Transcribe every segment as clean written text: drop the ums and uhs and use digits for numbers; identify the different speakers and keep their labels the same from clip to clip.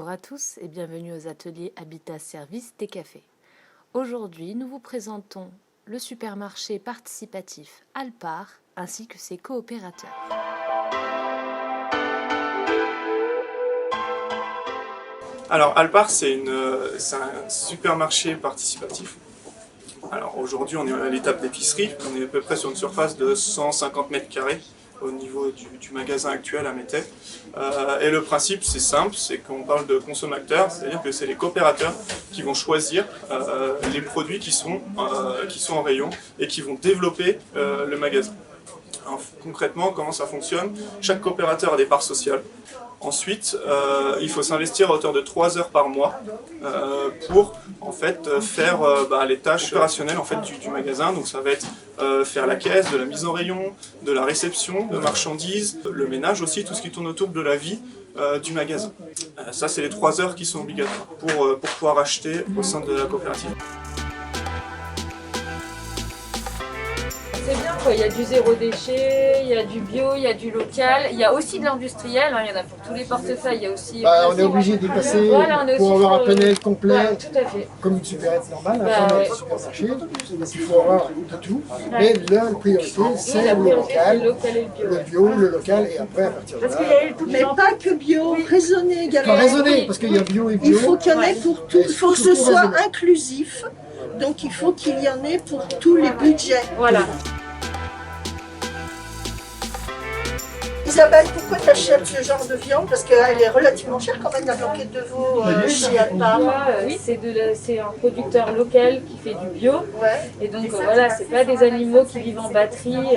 Speaker 1: Bonjour à tous et bienvenue aux ateliers Habitat Service des Cafés. Aujourd'hui, nous vous présentons le supermarché participatif Alpar ainsi que ses coopérateurs.
Speaker 2: Alors Alpar, c'est un supermarché participatif. Alors aujourd'hui, on est à l'étape d'épicerie. On est à peu près sur une surface de 150 mètres carrés au niveau du magasin actuel à Métais. Et le principe, c'est simple, c'est qu'on parle de consommateurs, c'est-à-dire que c'est les coopérateurs qui vont choisir les produits qui sont en rayon et qui vont développer le magasin. Alors, concrètement, comment ça fonctionne? Chaque coopérateur a des parts sociales. Ensuite, il faut s'investir à hauteur de 3 heures par mois pour en fait faire les tâches opérationnelles en fait, du magasin. Donc ça va être faire la caisse, de la mise en rayon, de la réception de marchandises, le ménage aussi, tout ce qui tourne autour de la vie du magasin. Ça, c'est les 3 heures qui sont obligatoires pour pouvoir acheter au sein de la coopérative.
Speaker 3: C'est bien quoi, il y a du zéro déchet, il y a du bio, il y a du local, il y a aussi de l'industriel, il y en a pour tous les portefeuilles, il y a aussi...
Speaker 4: on est obligé d'y passer pour avoir un panel complet, tout à fait. Comme une supérette normale, un panel de supermarché, il faut avoir de tout. Mais là, la priorité, c'est le local, le bio, le local, et après à partir de là...
Speaker 5: Mais pas que bio, raisonner également.
Speaker 4: Pas raisonner, parce qu'il y a bio et bio.
Speaker 5: Il faut qu'il y en ait pour tout, il faut que ce soit inclusif, donc il faut qu'il y en ait pour tous les budgets.
Speaker 3: Voilà.
Speaker 5: Isabelle, pourquoi tu achètes ce genre de viande? Parce qu'elle est relativement chère quand même, la blanquette de veau chez Alpar.
Speaker 3: Oui, c'est un producteur local qui fait du bio.
Speaker 5: Ouais.
Speaker 3: Et donc voilà, c'est pas des animaux qui vivent en batterie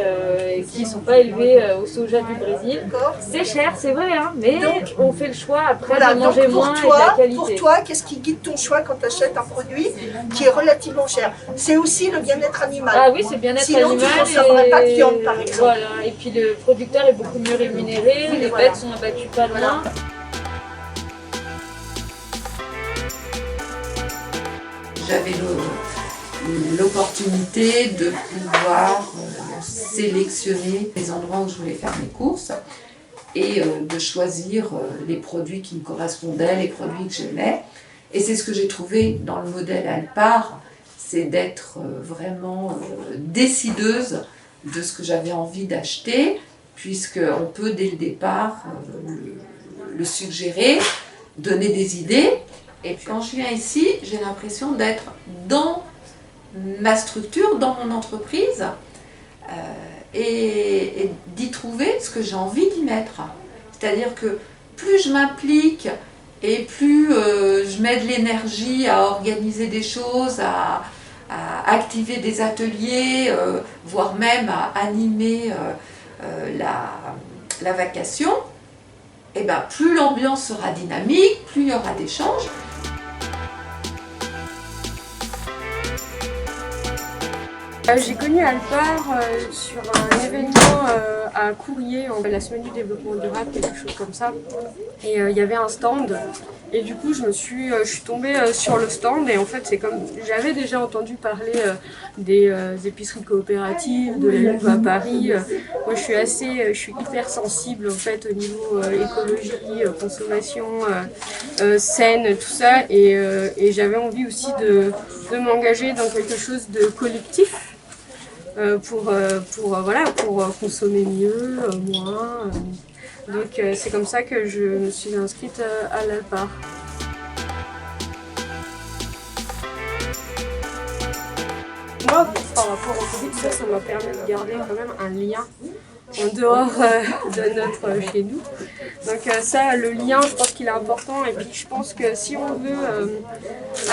Speaker 3: et qui sont pas élevés au soja du Brésil. C'est cher, c'est vrai, hein, mais donc, on fait le choix après de manger moins et de la qualité.
Speaker 5: Pour toi, qu'est-ce qui guide ton choix quand tu achètes un produit qui est relativement cher? C'est aussi le bien-être animal.
Speaker 3: Ah oui, c'est le bien-être animal.
Speaker 5: Sinon, tu ne consommerais pas de viande, par exemple.
Speaker 3: Voilà, et puis le producteur est beaucoup mieux rémunéré, les bêtes sont abattues pas loin.
Speaker 6: J'avais l'opportunité de pouvoir sélectionner les endroits où je voulais faire mes courses et de choisir les produits qui me correspondaient, les produits que j'aimais. Et c'est ce que j'ai trouvé dans le modèle Alpar, c'est d'être vraiment décideuse de ce que j'avais envie d'acheter, puisqu'on peut dès le départ le suggérer, donner des idées. Et puis quand je viens ici, j'ai l'impression d'être dans ma structure, dans mon entreprise, et d'y trouver ce que j'ai envie d'y mettre. C'est-à-dire que plus je m'implique et plus je mets de l'énergie à organiser des choses, à activer des ateliers, voire même à animer la vacation, et ben plus l'ambiance sera dynamique, plus il y aura d'échanges.
Speaker 7: J'ai connu Alpar sur un événement à Courrier, la semaine du développement durable, quelque chose comme ça. Et il y avait un stand. Et du coup, je suis tombée sur le stand. Et en fait, c'est comme j'avais déjà entendu parler des épiceries coopératives, de la Louve à Paris. Moi, je suis hyper sensible en fait au niveau écologie, consommation saine, tout ça. Et j'avais envie aussi de m'engager dans quelque chose de collectif. Pour consommer mieux, moins. Donc c'est comme ça que je me suis inscrite à l'Alpar. Moi, par rapport au Covid, ça m'a permis de garder quand même un lien en dehors de notre chez nous. Donc ça, le lien, je pense qu'il est important. Et puis je pense que si on veut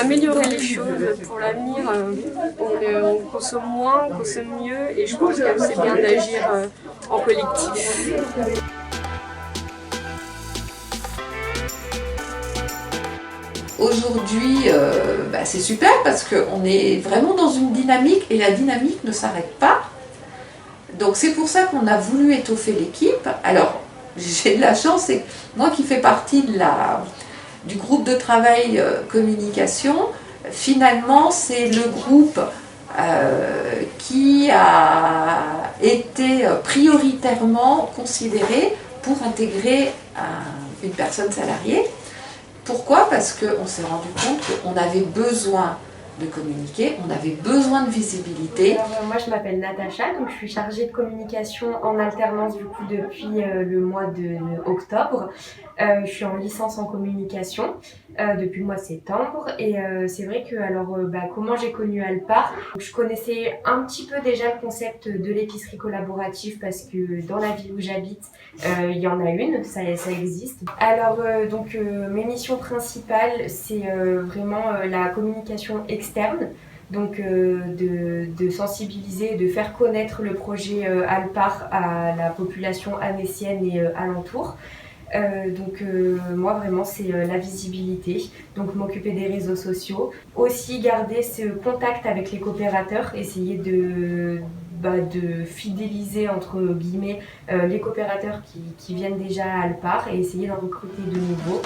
Speaker 7: améliorer les choses pour l'avenir, on consomme moins, on consomme mieux. Et je pense que c'est bien d'agir en collectif.
Speaker 6: Aujourd'hui, c'est super parce qu'on est vraiment dans une dynamique et la dynamique ne s'arrête pas. Donc c'est pour ça qu'on a voulu étoffer l'équipe. Alors j'ai de la chance, c'est moi qui fais partie du groupe de travail communication. Finalement, c'est le groupe qui a été prioritairement considéré pour intégrer une personne salariée, Pourquoi? Parce qu'on s'est rendu compte qu'on avait besoin de communiquer, on avait besoin de visibilité.
Speaker 8: Alors, moi je m'appelle Natacha, donc je suis chargée de communication en alternance du coup depuis le mois de octobre. Je suis en licence en communication depuis le mois de septembre et c'est vrai que comment j'ai connu Alpar, je connaissais un petit peu déjà le concept de l'épicerie collaborative parce que dans la ville où j'habite il y en a une, ça existe. Alors mes missions principales c'est vraiment la communication externe. Donc de sensibiliser, de faire connaître le projet Alpar à la population annécienne et alentour. Moi vraiment c'est la visibilité, donc m'occuper des réseaux sociaux, aussi garder ce contact avec les coopérateurs, essayer de fidéliser entre guillemets les coopérateurs qui viennent déjà à Alpar et essayer d'en recruter de nouveaux.